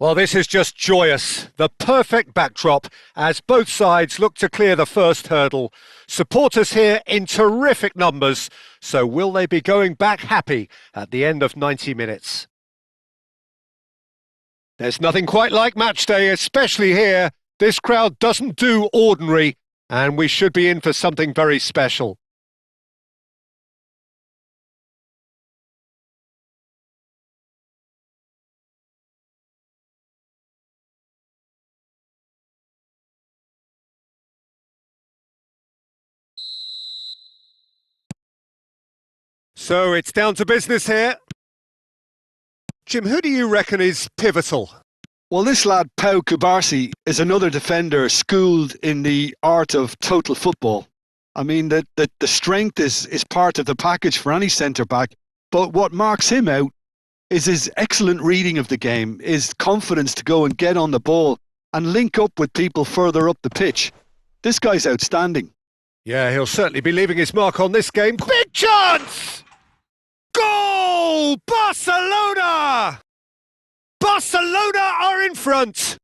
Well, this is just joyous. The perfect backdrop as both sides look to clear the first hurdle. Supporters here in terrific numbers. So will they be going back happy at the end of 90 minutes? There's nothing quite like match day, especially here. This crowd doesn't do ordinary, and we should be in for something very special. So it's down to business here. Jim, who do you reckon is pivotal? Well, this lad, Pau Kubarsi, is another defender schooled in the art of total football. I mean, the strength is part of the package for any centre-back, but what marks him out is his excellent reading of the game, his confidence to go and get on the ball and link up with people further up the pitch. This guy's outstanding. Yeah, he'll certainly be leaving his mark on this game. Big chance! Goal! Barcelona! Barcelona are in front!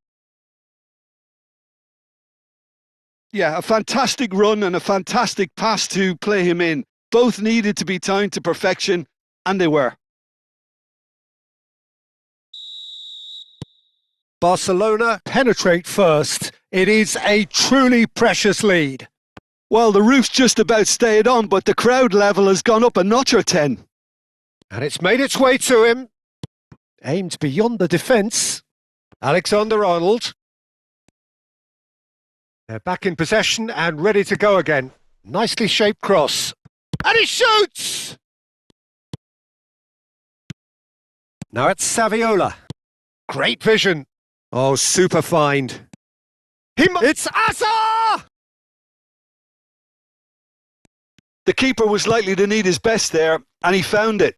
Yeah, a fantastic run and a fantastic pass to play him in. Both needed to be timed to perfection, and they were. Barcelona penetrate first. It is a truly precious lead. Well, the roof's just about stayed on, but the crowd level has gone up a notch or 10. And it's made its way to him. Aimed beyond the defence. Alexander-Arnold. They're back in possession and ready to go again. Nicely shaped cross. And he shoots! Now it's Saviola. Great vision. Oh, super find. It's Asa! The keeper was likely to need his best there, and he found it.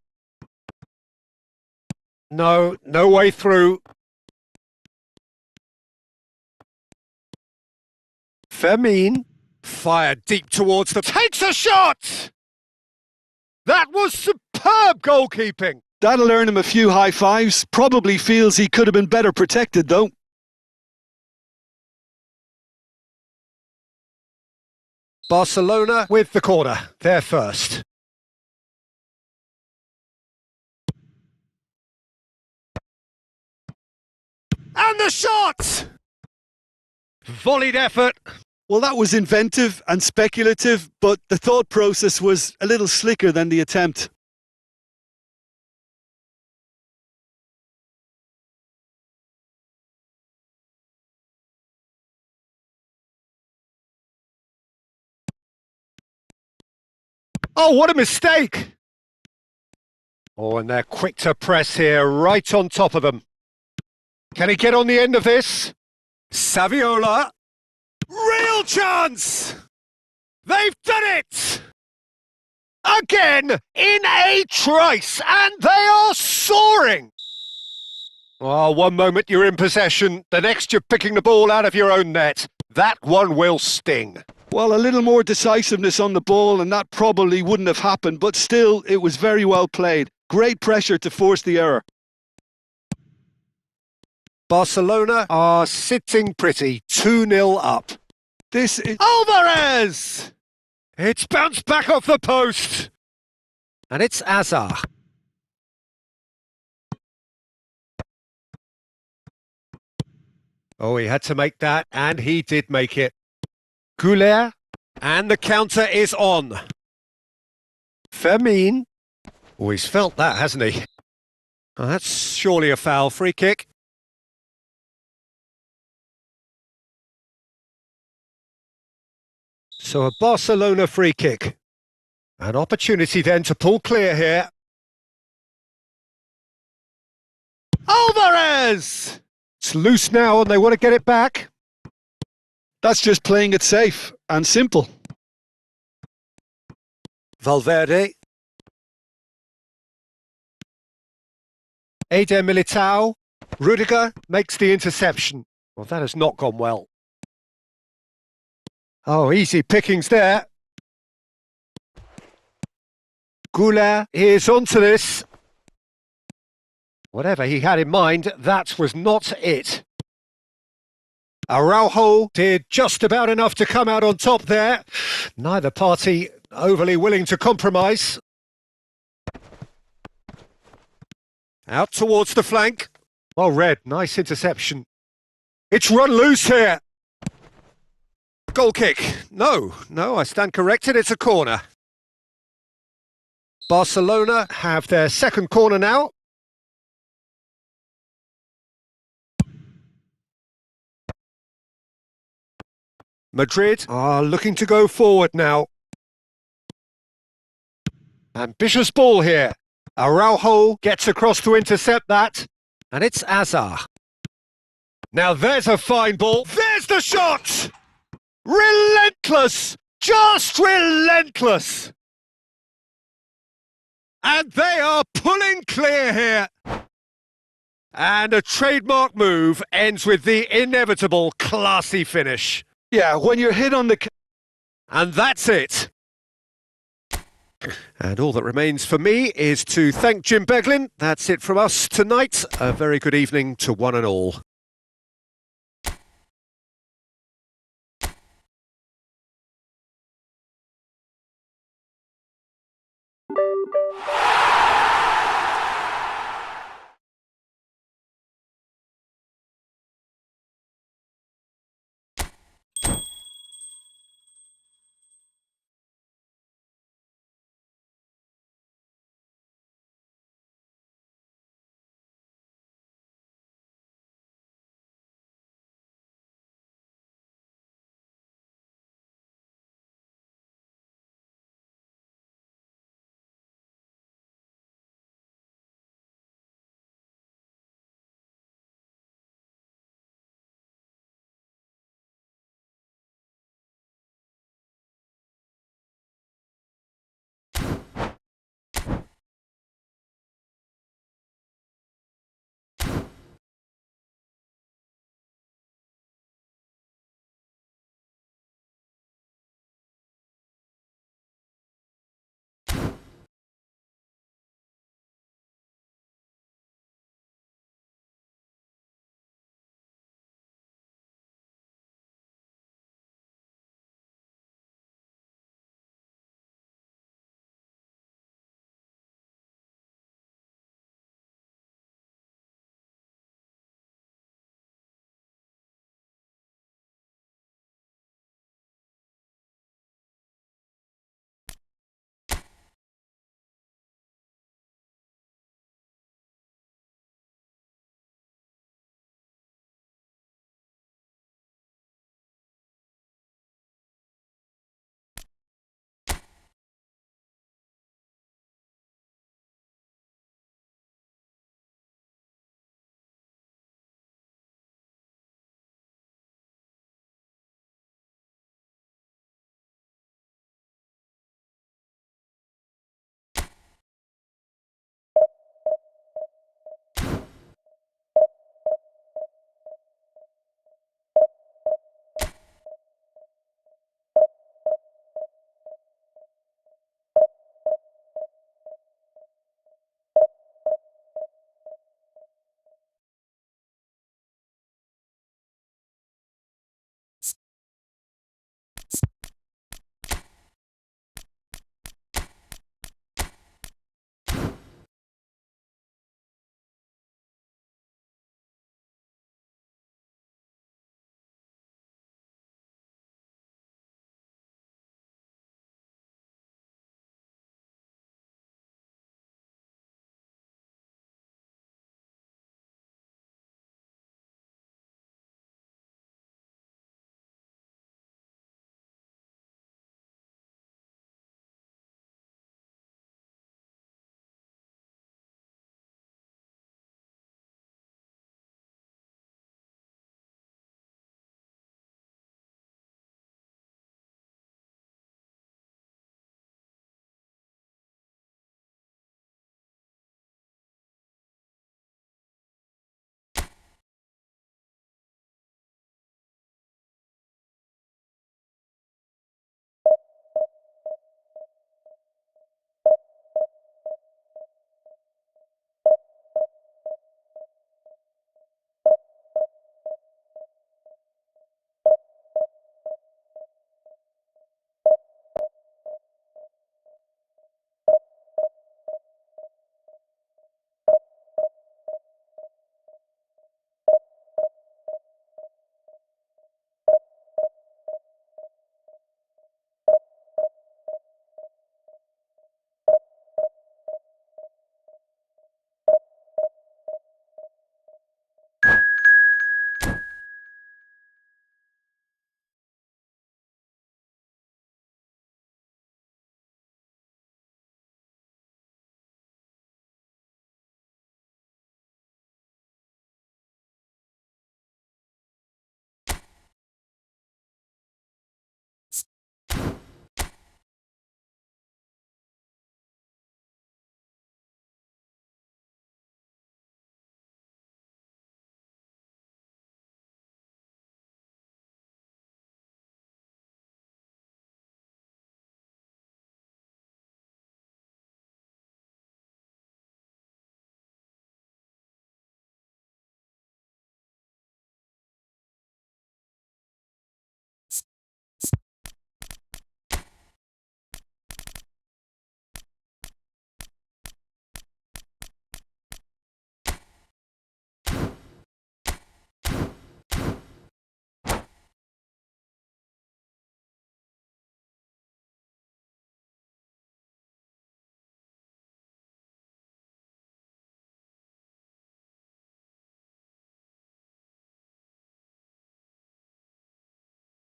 No way through. Fermin fired deep towards the... Takes a shot! That was superb goalkeeping. That'll earn him a few high fives. Probably feels he could have been better protected, though. Barcelona with the corner. They're first. And the shot! Volleyed effort. Well, that was inventive and speculative, but the thought process was a little slicker than the attempt. Oh, what a mistake! Oh, and they're quick to press here, right on top of them. Can he get on the end of this? Saviola. Real chance! They've done it! Again, in a trice, and they are soaring! Oh, one moment you're in possession, the next you're picking the ball out of your own net. That one will sting. Well, a little more decisiveness on the ball, and that probably wouldn't have happened, but still, it was very well played. Great pressure to force the error. Barcelona are sitting pretty, 2-0 up. This is... Alvarez! It's bounced back off the post. And it's Azar. Oh, he had to make that, and he did make it. Goulet, and the counter is on. Fermin. Oh, he's felt that, hasn't he? Oh, that's surely a foul. Free kick. So a Barcelona free kick. An opportunity then to pull clear here. Alvarez! It's loose now and they want to get it back. That's just playing it safe and simple. Valverde. Eder Militao. Rudiger makes the interception. Well, that has not gone well. Oh, easy pickings there. Goulet is onto this. Whatever he had in mind, that was not it. Araujo did just about enough to come out on top there. Neither party overly willing to compromise. Out towards the flank. Well read, nice interception. It's run loose here. Goal kick. No, I stand corrected, it's a corner. Barcelona have their second corner now. Madrid are looking to go forward now. Ambitious ball here. Araujo gets across to intercept that. And it's Azar. Now there's a fine ball. There's the shot! Relentless! Just relentless! And they are pulling clear here. And a trademark move ends with the inevitable classy finish. Yeah, when you're hit on the... And that's it. And all that remains for me is to thank Jim Beglin. That's it from us tonight. A very good evening to one and all.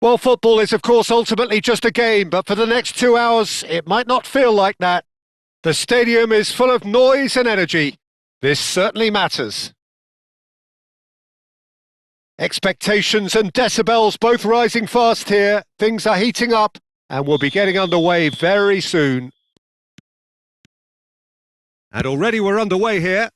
Well, football is, of course, ultimately just a game, but for the next 2 hours, it might not feel like that. The stadium is full of noise and energy. This certainly matters. Expectations and decibels both rising fast here. Things are heating up and we'll be getting underway very soon. And already we're underway here.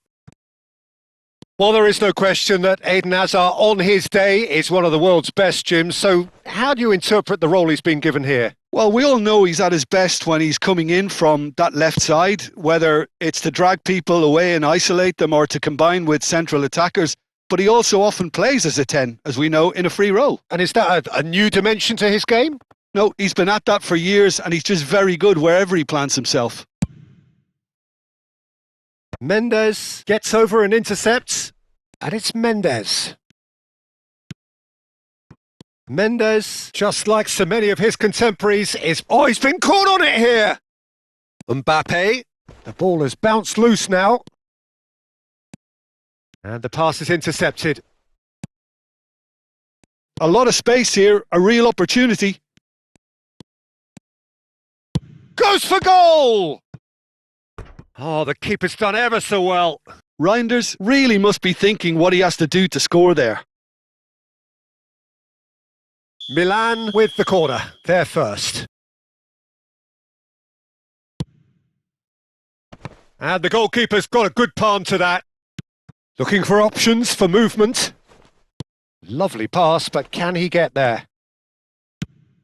Well, there is no question that Eden Hazard on his day is one of the world's best, Jim. So how do you interpret the role he's been given here? Well, we all know he's at his best when he's coming in from that left side, whether it's to drag people away and isolate them or to combine with central attackers. But he also often plays as a 10, as we know, in a free role. And is that a new dimension to his game? No, he's been at that for years and he's just very good wherever he plants himself. Mendes gets over and intercepts, and it's Mendes. Mendes, just like so many of his contemporaries, he's been caught on it here. Mbappe, the ball has bounced loose now. And the pass is intercepted. A lot of space here, a real opportunity. Goes for goal! Oh, the keeper's done ever so well. Reinders really must be thinking what he has to do to score there. Milan with the corner, they're first. And the goalkeeper's got a good palm to that. Looking for options for movement. Lovely pass, but can he get there?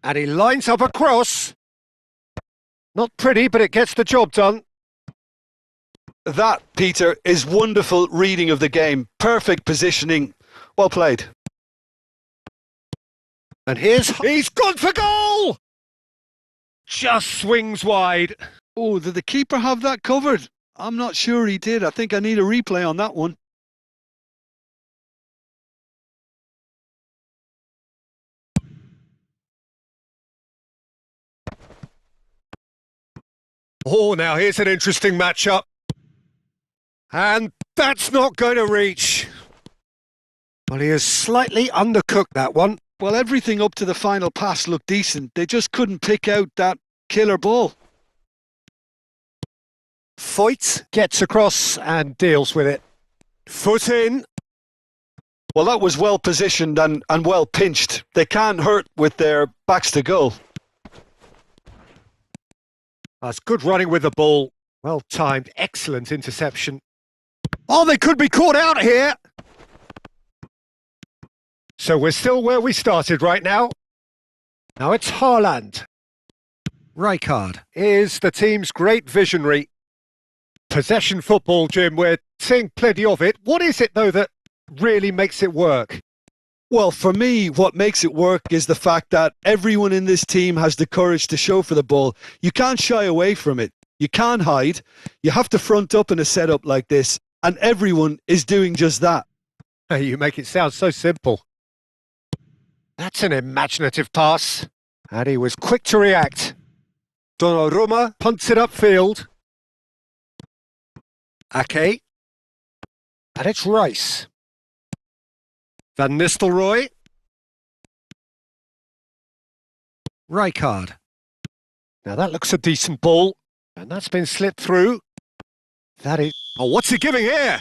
And he lines up a cross. Not pretty, but it gets the job done. That, Peter, is wonderful reading of the game. Perfect positioning. Well played. And he's gone for goal! Just swings wide. Oh, did the keeper have that covered? I'm not sure he did. I think I need a replay on that one. Oh, now here's an interesting matchup. And that's not going to reach. Well, he has slightly undercooked that one. Well, everything up to the final pass looked decent. They just couldn't pick out that killer ball. Foyt gets across and deals with it. Foot in. Well, that was well positioned and well pinched. They can't hurt with their backs to goal. That's good running with the ball. Well timed, excellent interception. Oh, they could be caught out here. So we're still where we started right now. Now it's Haaland. Rijkaard is the team's great visionary. Possession football, Jim, we're seeing plenty of it. What is it, though, that really makes it work? Well, for me, what makes it work is the fact that everyone in this team has the courage to show for the ball. You can't shy away from it. You can't hide. You have to front up in a setup like this, and everyone is doing just that. Hey, you make it sound so simple. That's an imaginative pass. And he was quick to react. Donnarumma punts it upfield. Ake. And it's Rice. Van Nistelrooy. Rijkaard. Now that looks a decent ball. And that's been slipped through. That is... Oh, what's he giving here?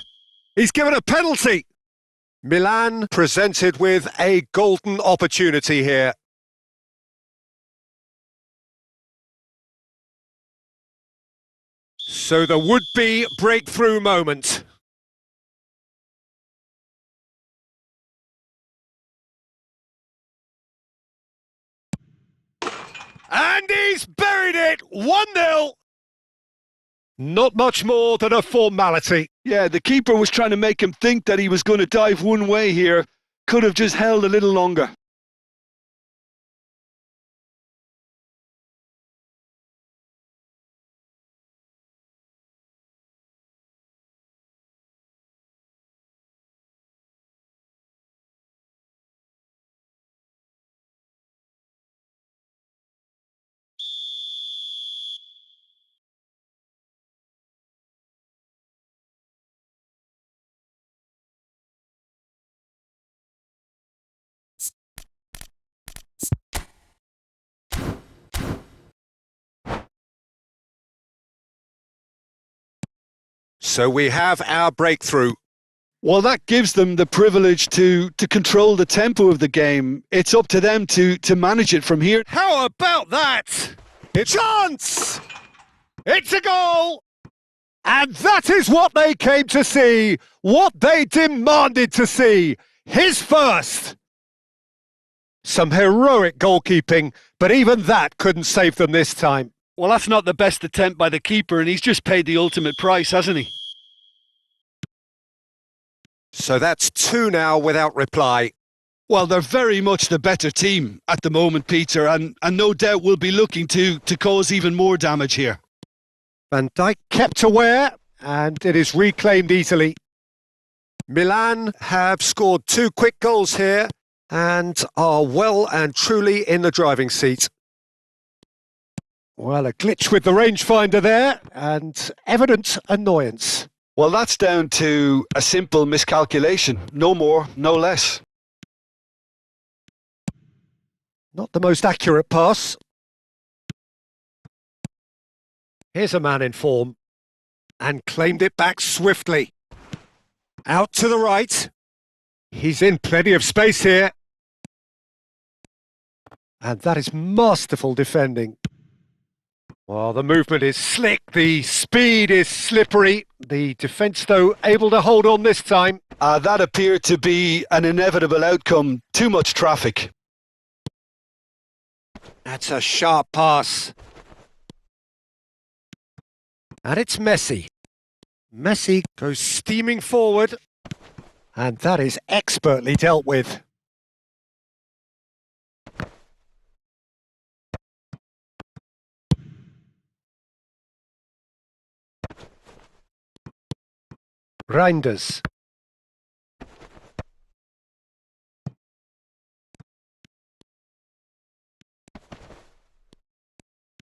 He's given a penalty. Milan presented with a golden opportunity here. So the would-be breakthrough moment. And he's buried it! 1-0! Not much more than a formality. Yeah, the keeper was trying to make him think that he was going to dive one way here. Could have just held a little longer. So we have our breakthrough. Well, that gives them the privilege to control the tempo of the game. It's up to them to manage it from here. How about that? It's chance! It's a goal! And that is what they came to see, what they demanded to see. His first. Some heroic goalkeeping, but even that couldn't save them this time. Well, that's not the best attempt by the keeper, and he's just paid the ultimate price, hasn't he? So that's 2 now without reply. Well, they're very much the better team at the moment, Peter, and no doubt will be looking to cause even more damage here. Van Dijk kept aware, and it is reclaimed easily. Milan have scored 2 quick goals here and are well and truly in the driving seat. Well, a glitch with the rangefinder there and evident annoyance. Well, that's down to a simple miscalculation. No more, no less. Not the most accurate pass. Here's a man in form and claimed it back swiftly. Out to the right. He's in plenty of space here. And that is masterful defending. Well, the movement is slick, the speed is slippery. The defence, though, able to hold on this time. That appeared to be an inevitable outcome. Too much traffic. That's a sharp pass. And it's Messi. Messi goes steaming forward. And that is expertly dealt with. Reinders.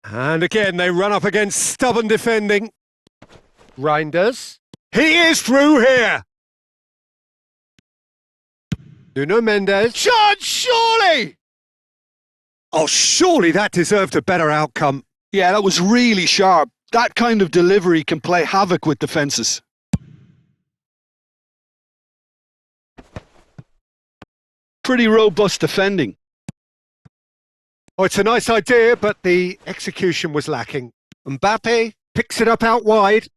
And again, they run up against stubborn defending. Reinders. He is through here. Nuno Mendes. Chance, surely! Oh, surely that deserved a better outcome. Yeah, that was really sharp. That kind of delivery can play havoc with defences. Pretty robust defending. Oh, it's a nice idea, but the execution was lacking. Mbappe picks it up out wide.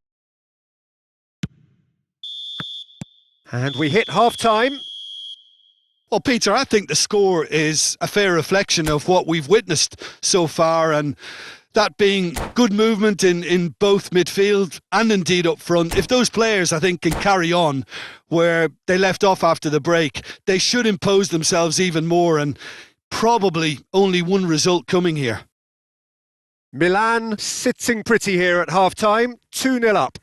And we hit half-time. Well, Peter, I think the score is a fair reflection of what we've witnessed so far, and that being good movement in both midfield and indeed up front. If those players, I think, can carry on where they left off after the break, they should impose themselves even more, and probably only one result coming here. Milan sitting pretty here at half-time, 2-0 up.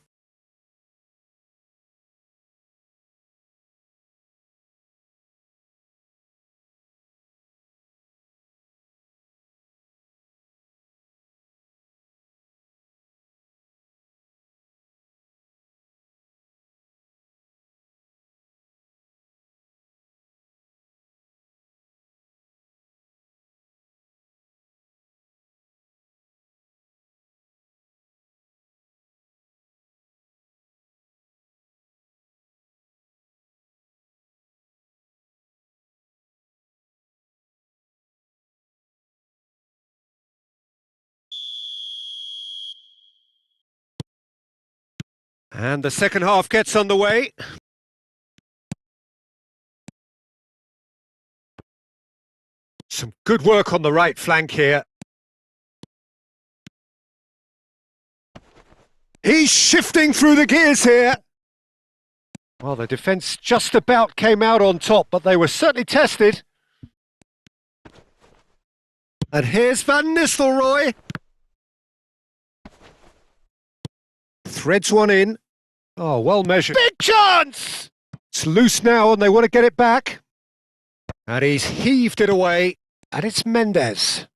And the second half gets underway. Some good work on the right flank here. He's shifting through the gears here. Well, the defence just about came out on top, but they were certainly tested. And here's Van Nistelrooy. Threads one in. Oh, well measured. Big chance! It's loose now and they want to get it back. And he's heaved it away. And it's Mendes.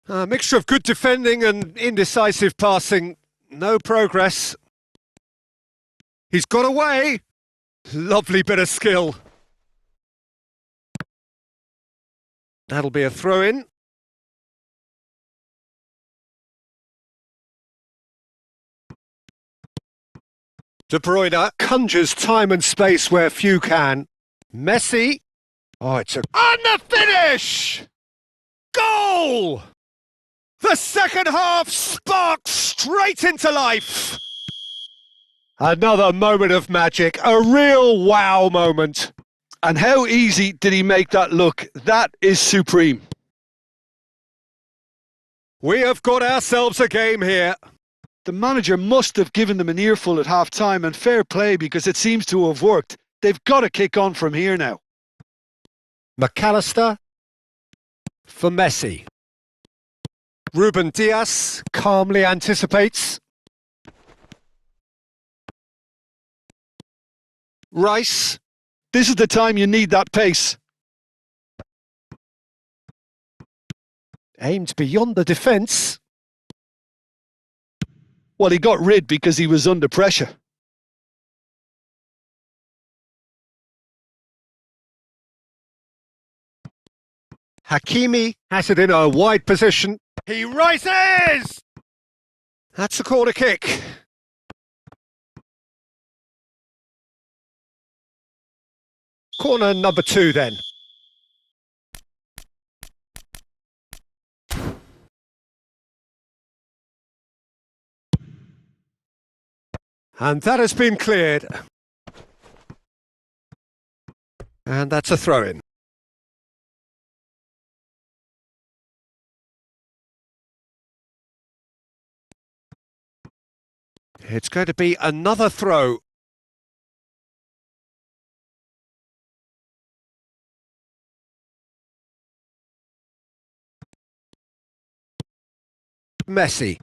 A mixture of good defending and indecisive passing. No progress. He's got away. Lovely bit of skill. That'll be a throw-in. De Bruyne conjures time and space where few can. Messi. Oh, it's a... And the finish! Goal! The second half sparks straight into life. Another moment of magic, a real wow moment. And how easy did he make that look? That is supreme. We have got ourselves a game here. The manager must have given them an earful at half-time, and fair play because it seems to have worked. They've got to kick on from here now. McAllister for Messi. Ruben Dias calmly anticipates. Rice. This is the time you need that pace. Aimed beyond the defence. Well, he got rid because he was under pressure. Hakimi has it in a wide position. He rises! That's a corner kick. Corner number 2 then. And that has been cleared. And that's a throw-in. It's going to be another throw. Messi.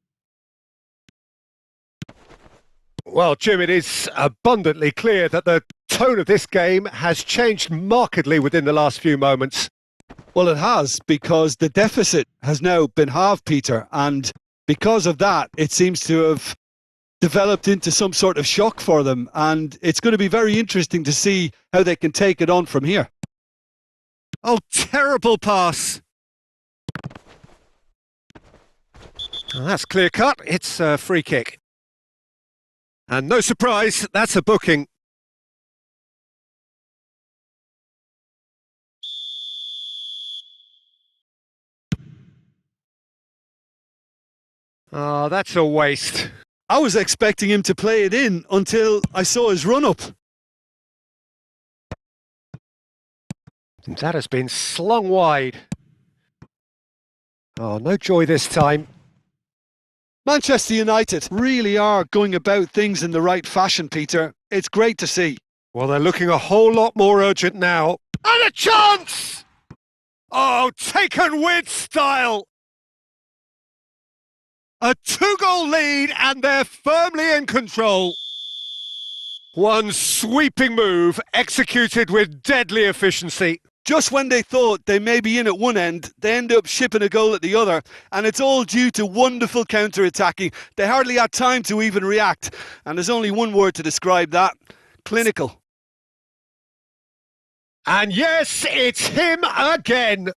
Well, Jim, it is abundantly clear that the tone of this game has changed markedly within the last few moments. Well, it has, because the deficit has now been halved, Peter, and because of that, it seems to have developed into some sort of shock for them, and it's going to be very interesting to see how they can take it on from here. Oh, terrible pass. Well, that's clear cut. It's a free kick. And no surprise, that's a booking. Oh, that's a waste. I was expecting him to play it in until I saw his run-up. That has been slung wide. Oh, no joy this time. Manchester United really are going about things in the right fashion, Peter. It's great to see. Well, they're looking a whole lot more urgent now. And a chance! Oh, taken with style! A 2-goal lead and they're firmly in control. One sweeping move executed with deadly efficiency. Just when they thought they may be in at one end, they end up shipping a goal at the other, and it's all due to wonderful counter-attacking. They hardly had time to even react, and there's only one word to describe that: clinical. And yes, it's him again.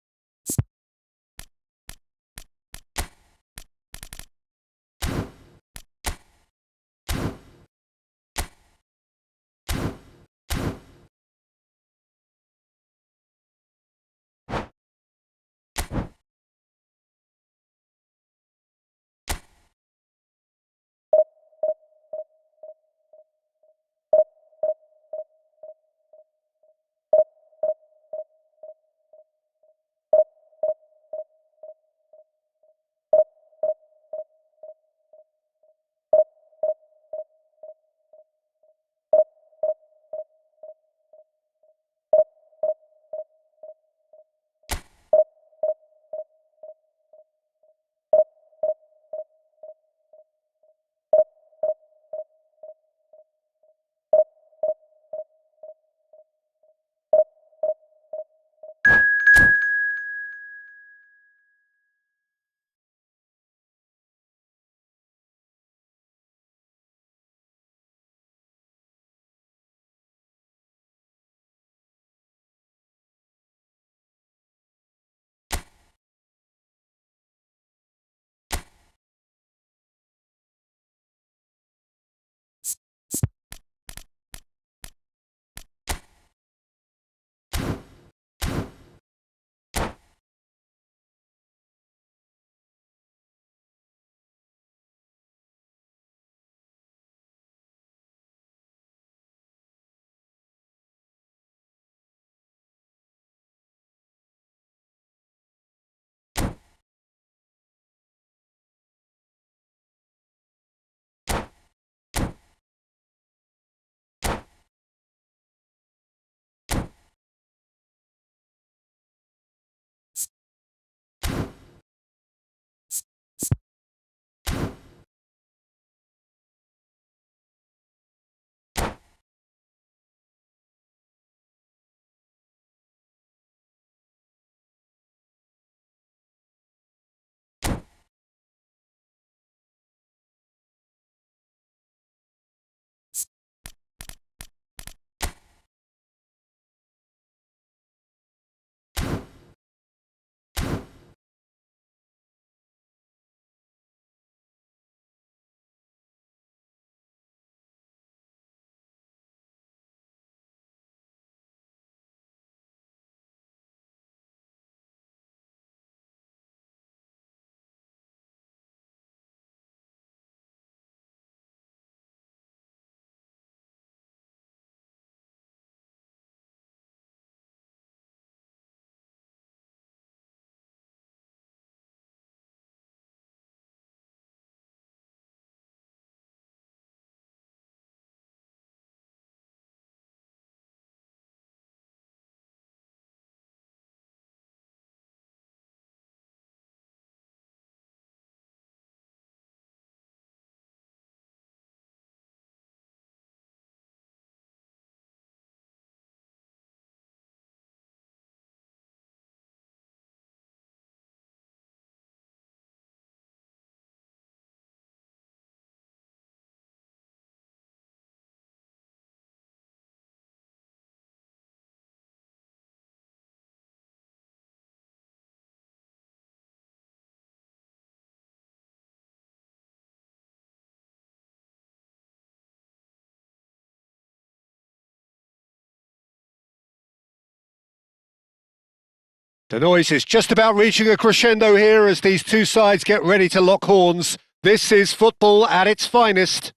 The noise is just about reaching a crescendo here as these two sides get ready to lock horns. This is football at its finest.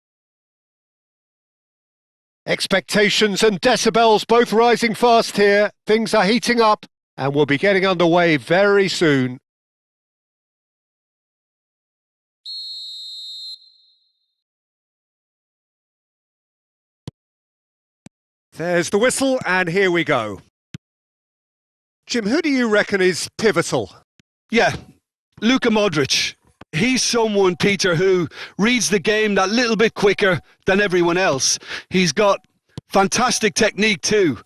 Expectations and decibels both rising fast here. Things are heating up and we'll be getting underway very soon. There's the whistle and here we go. Jim, who do you reckon is pivotal? Yeah, Luka Modric. He's someone, Peter, who reads the game that little bit quicker than everyone else. He's got fantastic technique too,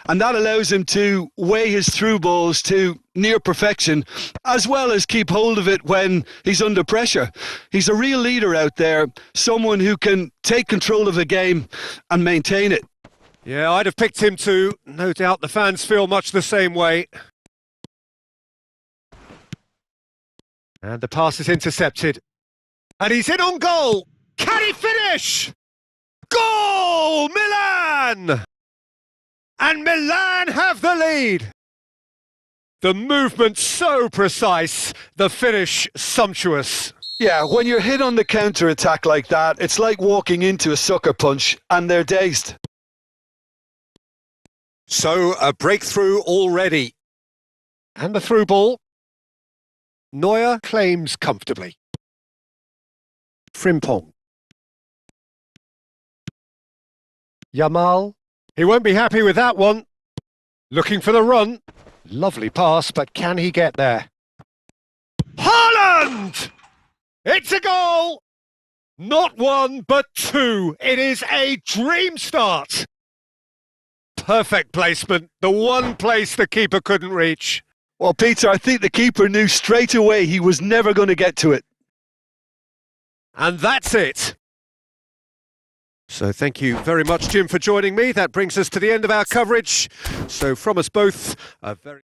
and that allows him to weigh his through balls to near perfection, as well as keep hold of it when he's under pressure. He's a real leader out there, someone who can take control of the game and maintain it. Yeah, I'd have picked him too. No doubt the fans feel much the same way. And the pass is intercepted. And he's in on goal! Can he finish? Goal! Milan! And Milan have the lead! The movement so precise, the finish sumptuous. Yeah, when you're hit on the counter-attack like that, it's like walking into a sucker punch and they're dazed. So, a breakthrough already. And the through ball. Neuer claims comfortably. Frimpong. Yamal. He won't be happy with that one. Looking for the run. Lovely pass, but can he get there? Haaland! It's a goal! Not one, but two. It is a dream start. Perfect placement. The one place the keeper couldn't reach. Well, Peter, I think the keeper knew straight away he was never going to get to it. And that's it. So thank you very much, Jim, for joining me. That brings us to the end of our coverage. So from us both, a very...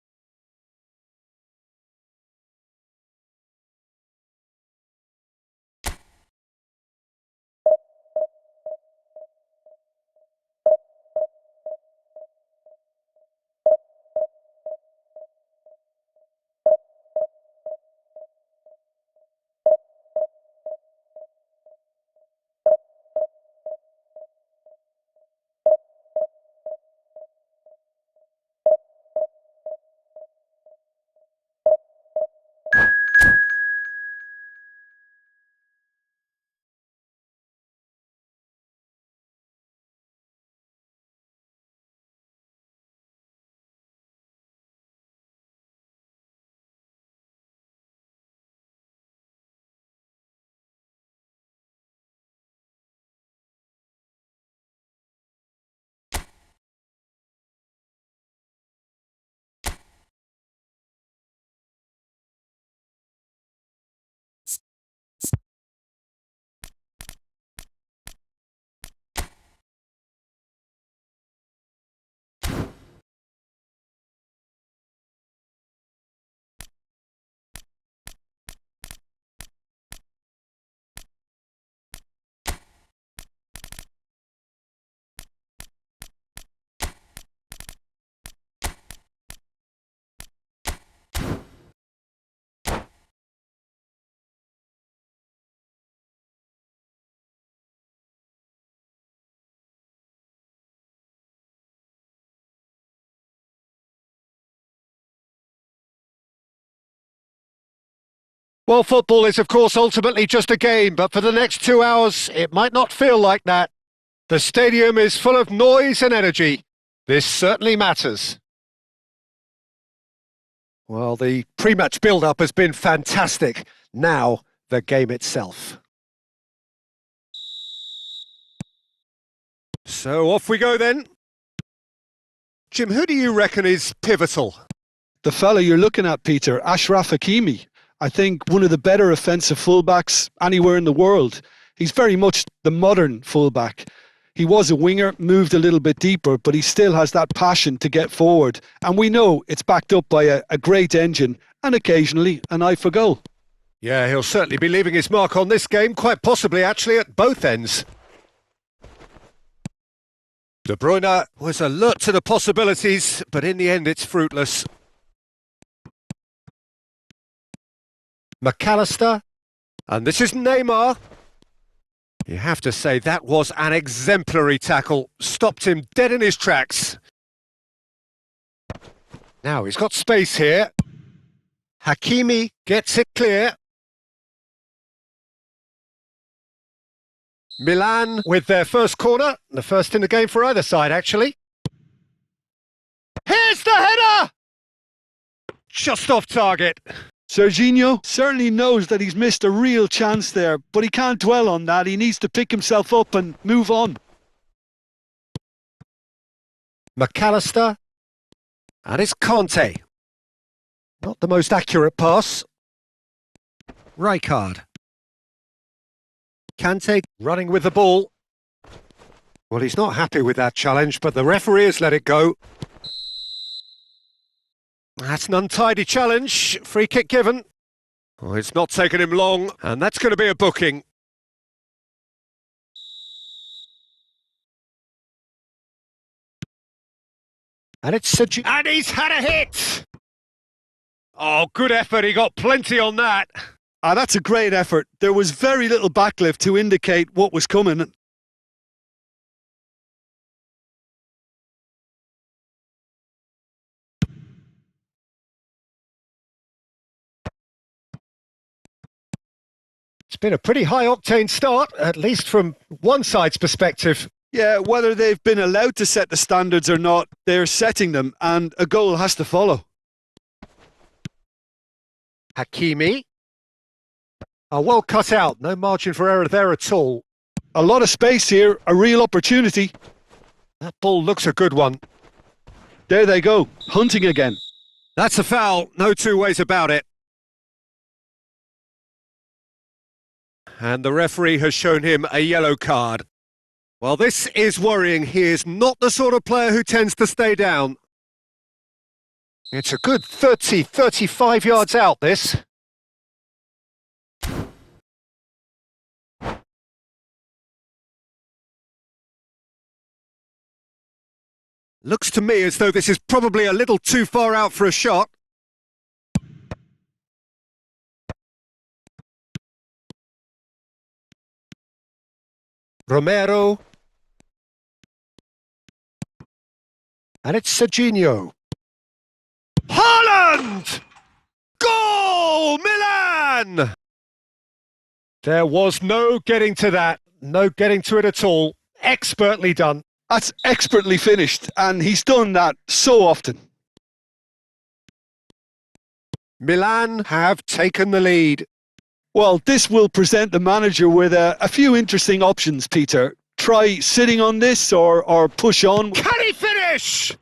Well, football is, of course, ultimately just a game, but for the next 2 hours, it might not feel like that. The stadium is full of noise and energy. This certainly matters. Well, the pre-match build-up has been fantastic. Now, the game itself. So off we go then. Jim, who do you reckon is pivotal? The fella you're looking at, Peter, Ashraf Hakimi. I think one of the better offensive fullbacks anywhere in the world. He's very much the modern fullback. He was a winger, moved a little bit deeper, but he still has that passion to get forward. And we know it's backed up by a great engine and occasionally an eye for goal. Yeah, he'll certainly be leaving his mark on this game, quite possibly actually at both ends. De Bruyne was alert to the possibilities, but in the end it's fruitless. McAllister. And this is Neymar. You have to say that was an exemplary tackle. Stopped him dead in his tracks. Now he's got space here. Hakimi gets it clear. Milan with their first corner. The first in the game for either side, actually. Here's the header! Just off target. Serginho certainly knows that he's missed a real chance there, but he can't dwell on that. He needs to pick himself up and move on. McAllister. And it's Conte. Not the most accurate pass. Rijkaard. Kante running with the ball. Well, he's not happy with that challenge, but the referee has let it go. That's an untidy challenge. Free kick given. Oh, it's not taken him long, and that's going to be a booking. And it's and he's had a hit! Oh, good effort. He got plenty on that. That's a great effort. There was very little backlift to indicate what was coming. It's been a pretty high-octane start, at least from one side's perspective. Yeah, whether they've been allowed to set the standards or not, they're setting them, and a goal has to follow. Hakimi. Oh, well cut out. No margin for error there at all. A lot of space here, a real opportunity. That ball looks a good one. There they go, hunting again. That's a foul, no two ways about it. And the referee has shown him a yellow card. Well, this is worrying. He is not the sort of player who tends to stay down. It's a good 30, 35 yards out, this. Looks to me as though this is probably a little too far out for a shot. Romero. And it's Serginho. Haaland! Goal! Milan! There was no getting to that. No getting to it at all. Expertly done. That's expertly finished, and he's done that so often. Milan have taken the lead. Well, this will present the manager with a few interesting options, Peter. Try sitting on this or push on. Can he finish?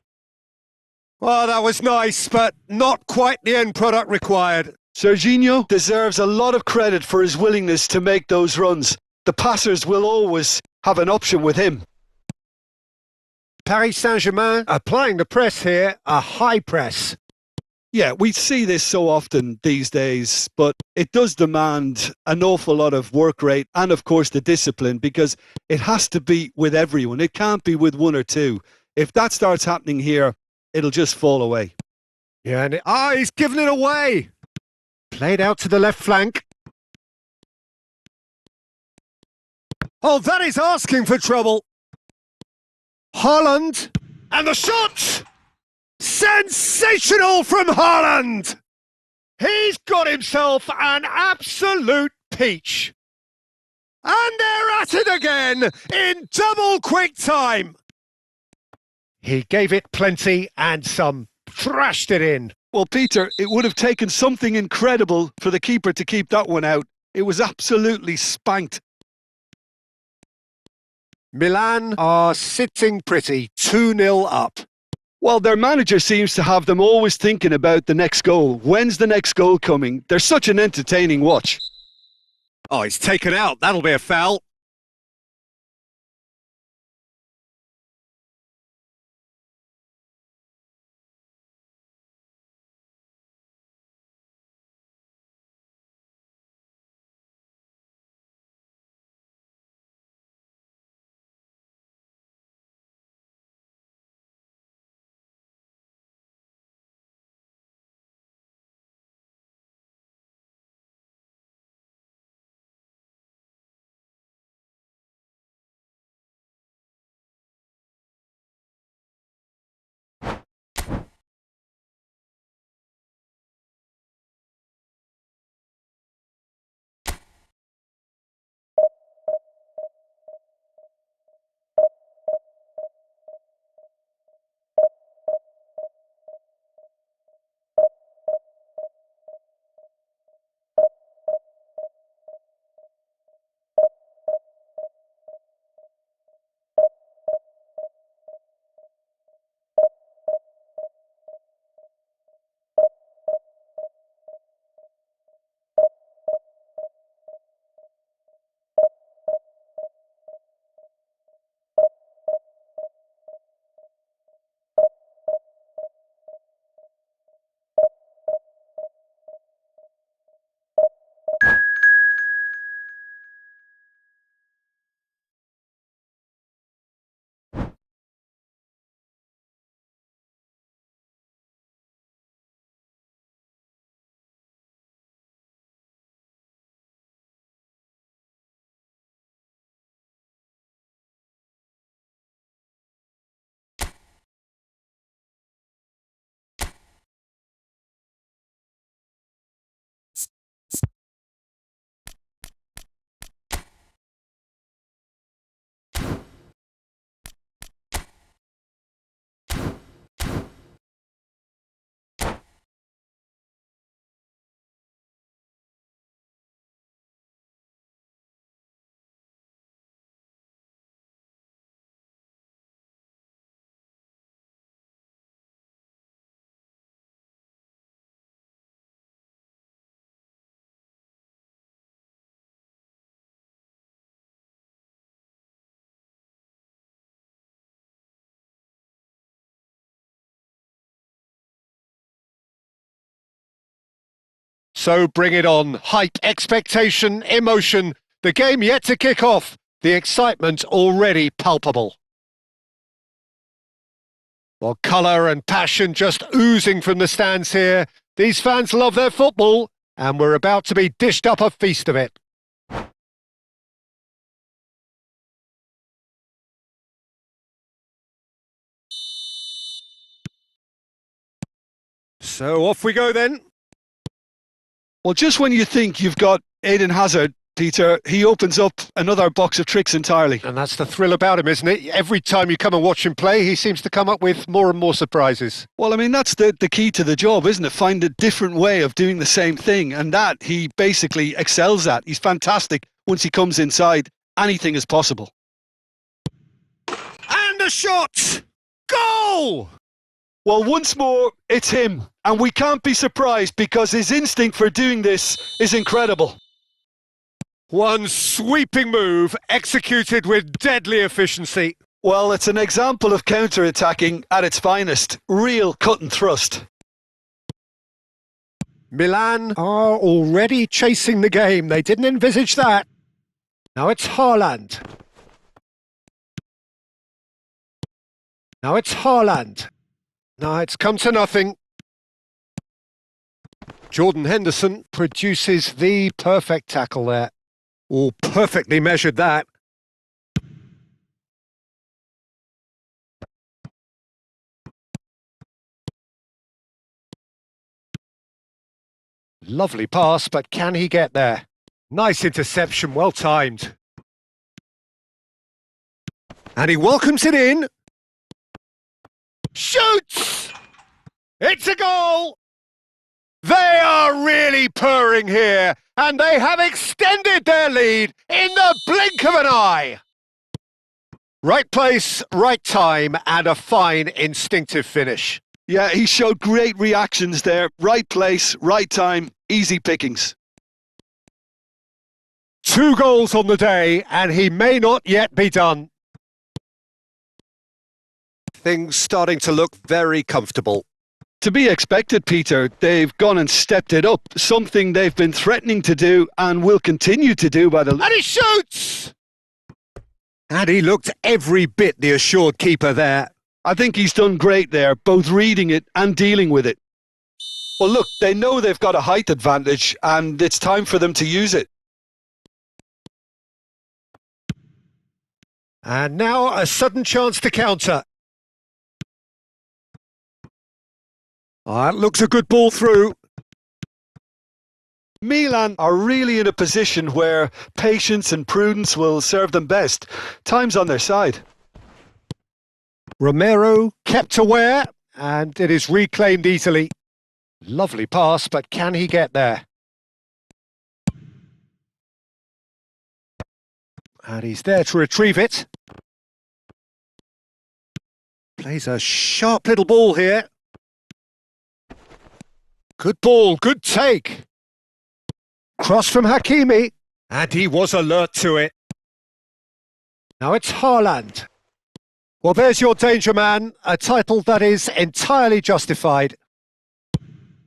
Well, that was nice, but not quite the end product required. Serginho deserves a lot of credit for his willingness to make those runs. The passers will always have an option with him. Paris Saint-Germain applying the press here, a high press. Yeah, we see this so often these days, but it does demand an awful lot of work rate and, of course, the discipline, because it has to be with everyone. It can't be with one or two. If that starts happening here, it'll just fall away. Yeah, and he's given it away. Played out to the left flank. Oh, that is asking for trouble. Haaland, and the shot! Sensational from Haaland! He's got himself an absolute peach. And they're at it again in double quick time. He gave it plenty and some, thrashed it in. Well, Peter, it would have taken something incredible for the keeper to keep that one out. It was absolutely spanked. Milan are sitting pretty, 2-0 up. Well, their manager seems to have them always thinking about the next goal. When's the next goal coming? They're such an entertaining watch. Oh, he's taken out. That'll be a foul. So bring it on. Hype, expectation, emotion. The game yet to kick off. The excitement already palpable. Well, colour and passion just oozing from the stands here. These fans love their football, and we're about to be dished up a feast of it. So off we go then. Well, just when you think you've got Eden Hazard, Peter, he opens up another box of tricks entirely. And that's the thrill about him, isn't it? Every time you come and watch him play, he seems to come up with more and more surprises. Well, I mean, that's the key to the job, isn't it? Find a different way of doing the same thing. And that he basically excels at. He's fantastic. Once he comes inside, anything is possible. And a shot! Goal! Well, once more, it's him. And we can't be surprised because his instinct for doing this is incredible. One sweeping move executed with deadly efficiency. Well, it's an example of counter-attacking at its finest. Real cut and thrust. Milan are already chasing the game. They didn't envisage that. Now it's Haaland. Now it's Haaland. Now it's come to nothing. Jordan Henderson produces the perfect tackle there. All perfectly measured that. Lovely pass, but can he get there? Nice interception, well timed. And he welcomes it in. Shoots! It's a goal! They are really purring here, and they have extended their lead in the blink of an eye. Right place, right time, and a fine instinctive finish. Yeah, he showed great reactions there. Right place, right time, easy pickings. 2 goals on the day, and he may not yet be done. Things starting to look very comfortable. To be expected, Peter. They've gone and stepped it up. Something they've been threatening to do and will continue to do by the... And he shoots! And he looked every bit the assured keeper there. I think he's done great there, both reading it and dealing with it. Well, look, they know they've got a height advantage and it's time for them to use it. And now a sudden chance to counter. It looks a good ball through. Milan are really in a position where patience and prudence will serve them best. Time's on their side. Romero kept aware, and it is reclaimed easily. Lovely pass, but can he get there? And he's there to retrieve it. Plays a sharp little ball here. Good ball, good take. Cross from Hakimi, and he was alert to it. Now it's Haaland. Well, there's your danger man, a title that is entirely justified.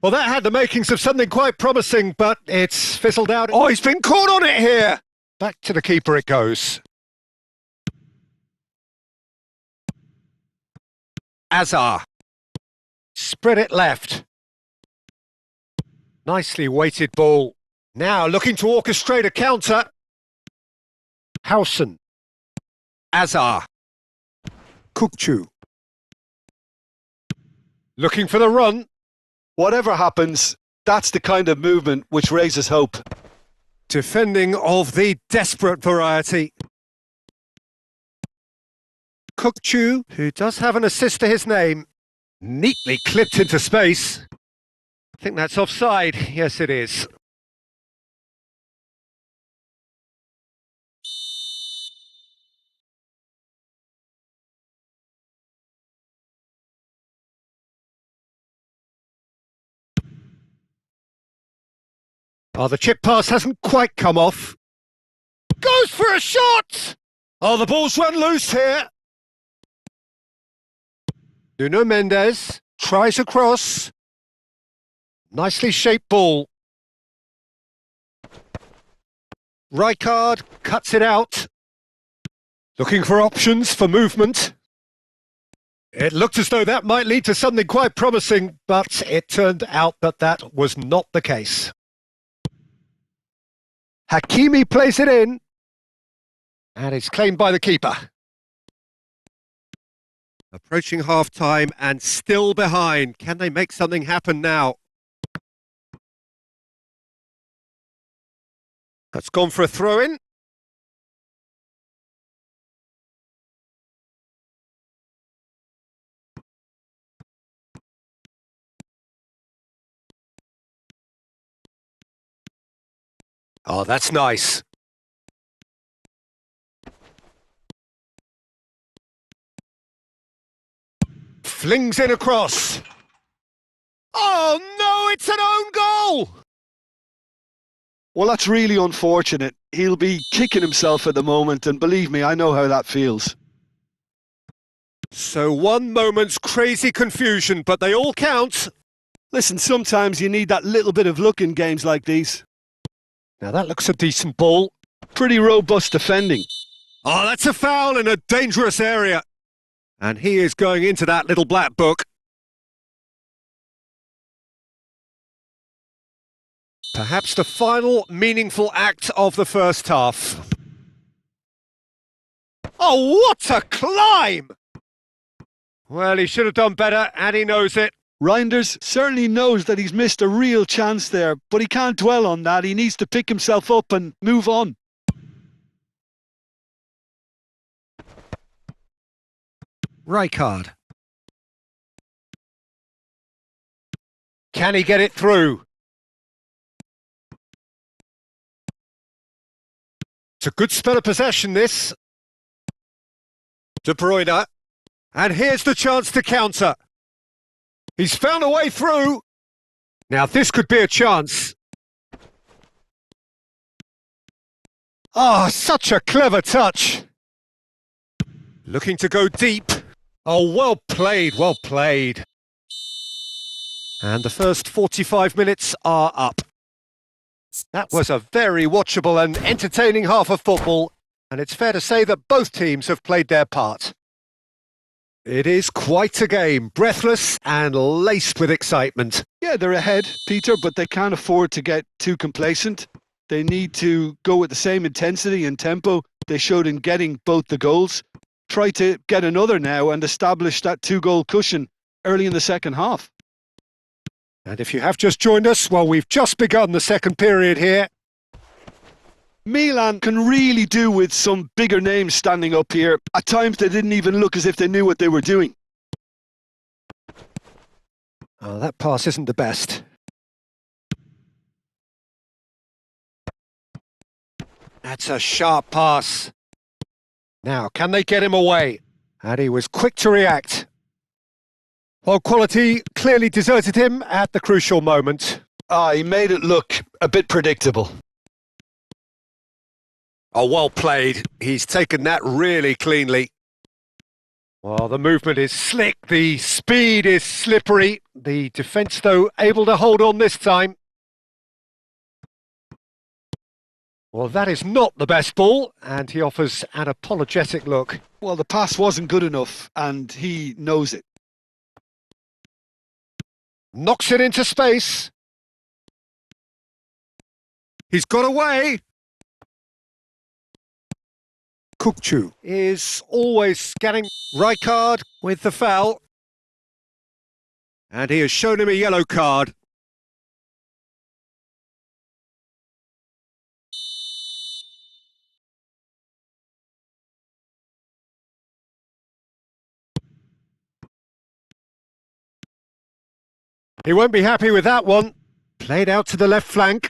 Well, that had the makings of something quite promising, but it's fizzled out. Oh, he's been caught on it here. Back to the keeper it goes. Azar. Spread it left. Nicely weighted ball. Now looking to orchestrate a counter. Howson. Azar. Kukçu. Looking for the run. Whatever happens, that's the kind of movement which raises hope. Defending of the desperate variety. Kukçu, who does have an assist to his name, neatly clipped into space. I think that's offside. Yes, it is. Oh, the chip pass hasn't quite come off. Goes for a shot! Oh, the ball's run loose here. Nuno Mendes tries a cross. Nicely shaped ball. Rijkaard cuts it out. Looking for options for movement. It looked as though that might lead to something quite promising, but it turned out that that was not the case. Hakimi plays it in. And it's claimed by the keeper. Approaching half-time and still behind. Can they make something happen now? That's gone for a throw-in. Oh, that's nice. Flings in across. Oh no, it's an own goal! Well, that's really unfortunate. He'll be kicking himself at the moment, and believe me, I know how that feels. So one moment's crazy confusion, but they all count. Listen, sometimes you need that little bit of luck in games like these. Now that looks a decent ball. Pretty robust defending. Oh, that's a foul in a dangerous area. And he is going into that little black book. Perhaps the final meaningful act of the first half. Oh, what a climb! Well, he should have done better, and he knows it. Reinders certainly knows that he's missed a real chance there, but he can't dwell on that. He needs to pick himself up and move on. Rijkaard. Can he get it through? It's a good spell of possession, this. De Bruyne. And here's the chance to counter. He's found a way through. Now this could be a chance. Oh, such a clever touch. Looking to go deep. Oh, well played, well played. And the first 45 minutes are up. That was a very watchable and entertaining half of football, and it's fair to say that both teams have played their part. It is quite a game, breathless and laced with excitement. Yeah, they're ahead, Peter, but they can't afford to get too complacent. They need to go with the same intensity and tempo they showed in getting both the goals. Try to get another now and establish that two-goal cushion early in the second half. And if you have just joined us, well, we've just begun the second period here. Milan can really do with some bigger names standing up here. At times they didn't even look as if they knew what they were doing. Oh, that pass isn't the best. That's a sharp pass. Now, can they get him away? And he was quick to react. While quality clearly deserted him at the crucial moment. He made it look a bit predictable. Oh, well played. He's taken that really cleanly. Well, the movement is slick, the speed is slippery. The defence, though, able to hold on this time. Well, that is not the best ball, and he offers an apologetic look. Well, the pass wasn't good enough, and he knows it. Knocks it into space. He's got away. Kukcu is always scanning. Rijkaard with the foul. And he has shown him a yellow card. He won't be happy with that one. Played out to the left flank.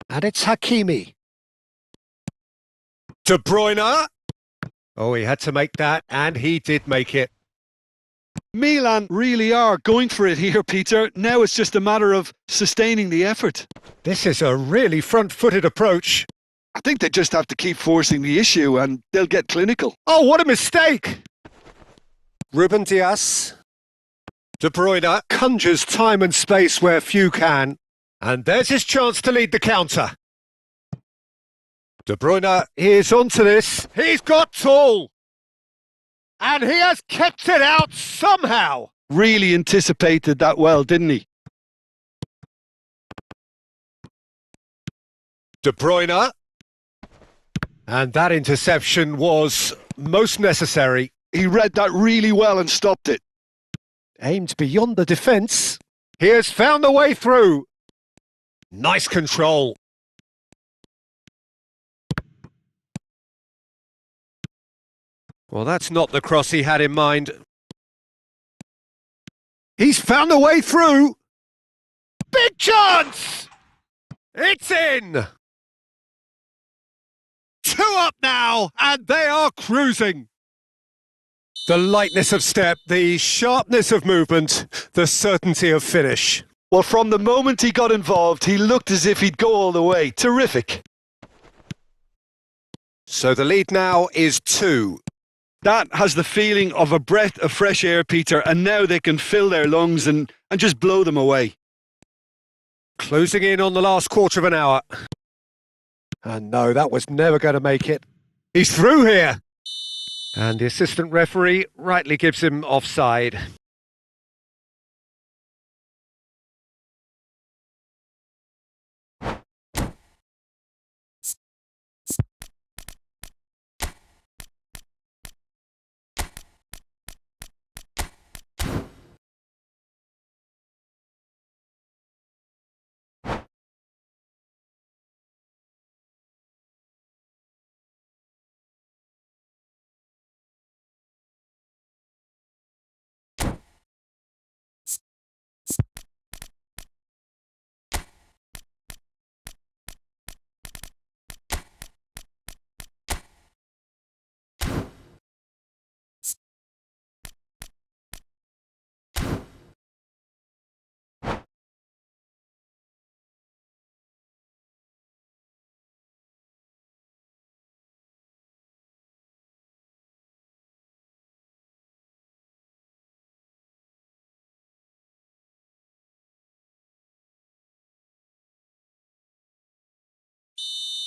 And it's Hakimi. De Bruyne. Oh, he had to make that, and he did make it. Milan really are going for it here, Peter. Now it's just a matter of sustaining the effort. This is a really front-footed approach. I think they just have to keep forcing the issue and they'll get clinical. Oh, what a mistake! Ruben Dias. De Bruyne conjures time and space where few can. And there's his chance to lead the counter. De Bruyne is onto this. He's got tall. And he has kept it out somehow. Really anticipated that well, didn't he? De Bruyne. And that interception was most necessary. He read that really well and stopped it. Aimed beyond the defence. He has found the way through. Nice control. Well, that's not the cross he had in mind. He's found the way through. Big chance! It's in! 2 up now, and they are cruising. The lightness of step, the sharpness of movement, the certainty of finish. Well, from the moment he got involved, he looked as if he'd go all the way. Terrific. So the lead now is 2. That has the feeling of a breath of fresh air, Peter, and now they can fill their lungs and just blow them away. Closing in on the last quarter of an hour. And no, that was never going to make it. He's through here. And the assistant referee rightly gives him offside.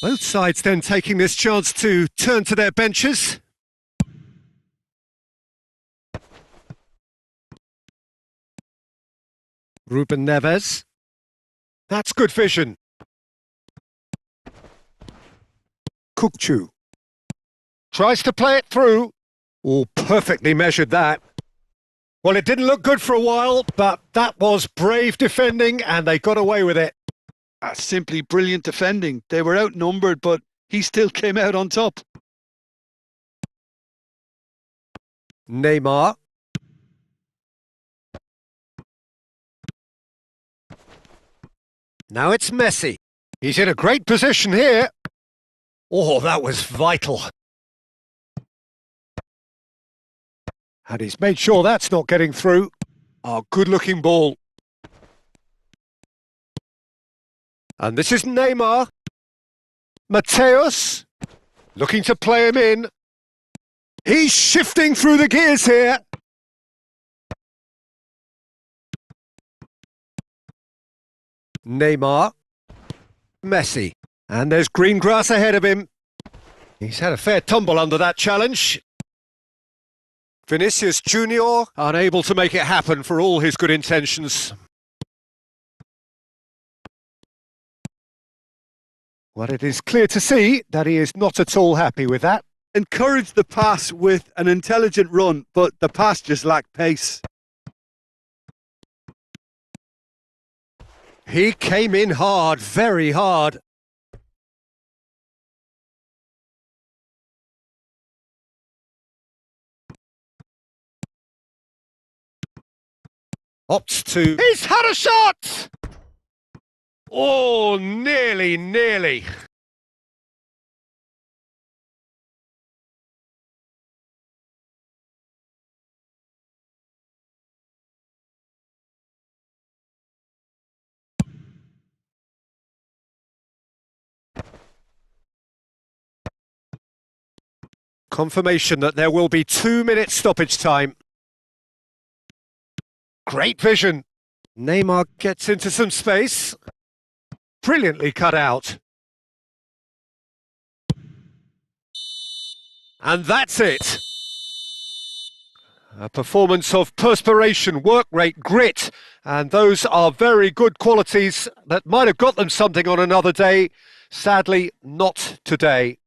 Both sides then taking this chance to turn to their benches. Ruben Neves. That's good vision. Kukçu. Tries to play it through. Oh, perfectly measured that. Well, it didn't look good for a while, but that was brave defending and they got away with it. Simply brilliant defending. They were outnumbered, but he still came out on top. Neymar. Now it's Messi. He's in a great position here. Oh, that was vital. And he's made sure that's not getting through. Oh, good-looking ball. And this is Neymar. Mateus, looking to play him in. He's shifting through the gears here. Neymar. Messi. And there's green grass ahead of him. He's had a fair tumble under that challenge. Vinicius Junior, unable to make it happen for all his good intentions. Well, it is clear to see that he is not at all happy with that. Encouraged the pass with an intelligent run, but the pass just lacked pace. He came in hard, very hard. Opts to... He's had a shot! Oh, nearly. Confirmation that there will be 2 minutes stoppage time. Great vision. Neymar gets into some space. Brilliantly cut out. And that's it. A performance of perspiration, work rate, grit, and those are very good qualities that might have got them something on another day. Sadly, not today.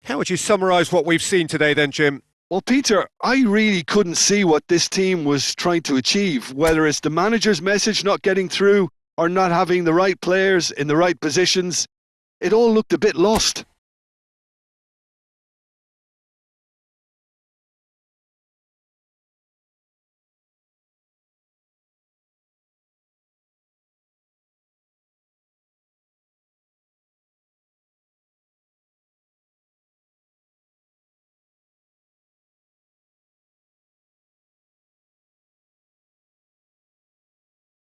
How would you summarise what we've seen today then, Jim? Well, Peter, I really couldn't see what this team was trying to achieve, whether it's the manager's message not getting through or not having the right players in the right positions. It all looked a bit lost.